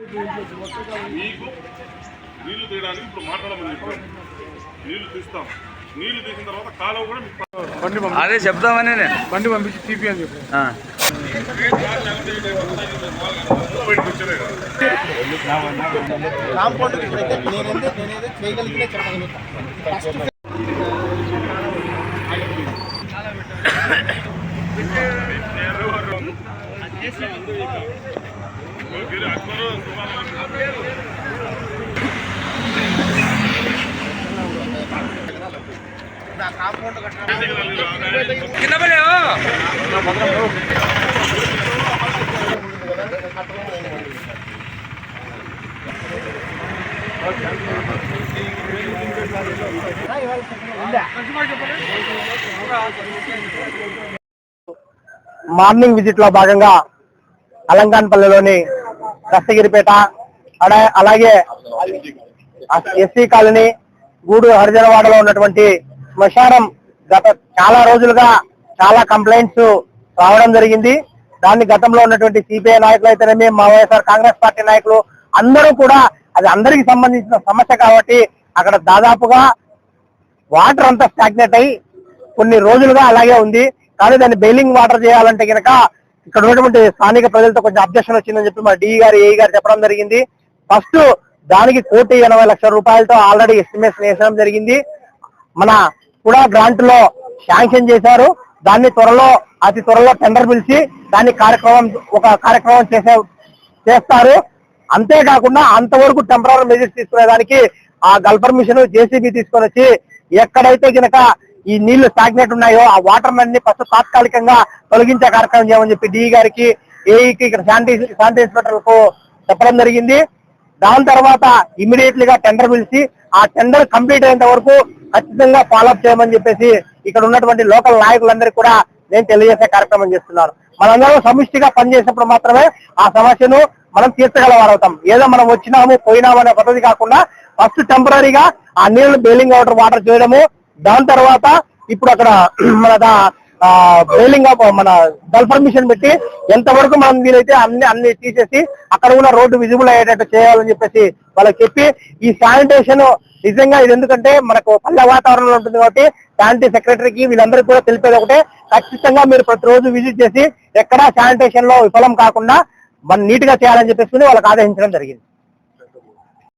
మీకు నీళ్లు తీయడానికి ఇప్పుడు మాట్లాడమని చెప్పాను. నీళ్లు తీస్తాం. నీళ్లు తీసిన తర్వాత కాలువ కూడా బండి అదే చెప్తామని బండి పంపించి తీపి అని చెప్పి మార్నింగ్ విజిట్ లో భాగంగా అలంకాన్పల్లిలోని దస్తగిరిపేట అలాగే ఎస్సీ కాలనీ గూడూరు హరిజనవాడలో ఉన్నటువంటి శ్మశానం గత చాలా రోజులుగా చాలా కంప్లైంట్స్ రావడం జరిగింది. దాన్ని గతంలో ఉన్నటువంటి సిపిఐ నాయకులు అయితేనేమి మా వైఎస్ఆర్ కాంగ్రెస్ పార్టీ నాయకులు అందరూ కూడా అది అందరికి సంబంధించిన సమస్య కాబట్టి అక్కడ దాదాపుగా వాటర్ అంతా స్టాగ్నేట్ అయి కొన్ని రోజులుగా అలాగే ఉంది. కానీ దాన్ని బెయిలింగ్ వాటర్ చేయాలంటే కనుక ఇక్కడ ఉన్నటువంటి స్థానిక ప్రజలతో కొంచెం అబ్జెక్షన్ వచ్చిందని చెప్పి మా డిఈ గారు ఏఈ గారు చెప్పడం జరిగింది. ఫస్ట్ దానికి 1,80,00,000 రూపాయలతో ఆల్రెడీ ఎస్టిమేషన్ వేసడం జరిగింది. మన కూడా గ్రాంట్ లో శాంక్షన్ చేశారు. దాన్ని అతి త్వరలో టెండర్ పిలిచి దాన్ని ఒక కార్యక్రమం చేస్తారు. అంతేకాకుండా అంతవరకు టెంపరరీ మెజర్స్ తీసుకునేదానికి ఆ గల్ఫర్ మిషన్ జేసీబీ తీసుకొని వచ్చి ఎక్కడైతే కనుక ఈ నీళ్లు స్టాగ్నేట్ ఉన్నాయో ఆ వాటర్ అన్ని ఫస్ట్ తాత్కాలికంగా తొలగించే కార్యక్రమం చేయమని చెప్పి డిఈ గారికి ఏఈకి ఇక్కడ శానిటరీ ఇన్స్పెక్టర్లకు చెప్పడం జరిగింది. దాని తర్వాత ఇమీడియట్లీ గా టెండర్ పిలిచి ఆ టెండర్ కంప్లీట్ అయ్యేంత వరకు ఖచ్చితంగా ఫాలోఅప్ చేయమని చెప్పేసి ఇక్కడ ఉన్నటువంటి లోకల్ నాయకులందరికీ కూడా నేను తెలియజేసే కార్యక్రమం చేస్తున్నాను. మనందరం సమిష్టిగా పనిచేసినప్పుడు మాత్రమే ఆ సమస్యను మనం తీర్చగలవారవుతాం. ఏదో మనం వచ్చినాము పోయినాము అనే పద్ధతి కాకుండా ఫస్ట్ టెంపరీగా ఆ నీళ్లు బెయిలింగ్ వాటర్ చేయడము, దాని తర్వాత ఇప్పుడు అక్కడ మన బెయిలింగ్ మన గల్ఫర్ మిషన్ పెట్టి ఎంతవరకు మనం వీలైతే అన్ని తీసేసి అక్కడ ఉన్న రోడ్డు విజిబుల్ అయ్యేటట్టు చేయాలని చెప్పేసి వాళ్ళకి చెప్పి ఈ శానిటేషన్ నిజంగా ఇది ఎందుకంటే మనకు పల్లె వాతావరణంలో ఉంటుంది కాబట్టి శానిటరీ సెక్రటరీకి వీళ్ళందరికీ కూడా తెలిపేది ఒకటే, ఖచ్చితంగా మీరు ప్రతిరోజు విజిట్ చేసి ఎక్కడా శానిటేషన్ లో విఫలం కాకుండా మనం నీట్ గా చేయాలని చెప్పేసి వాళ్ళకి ఆదేశించడం జరిగింది.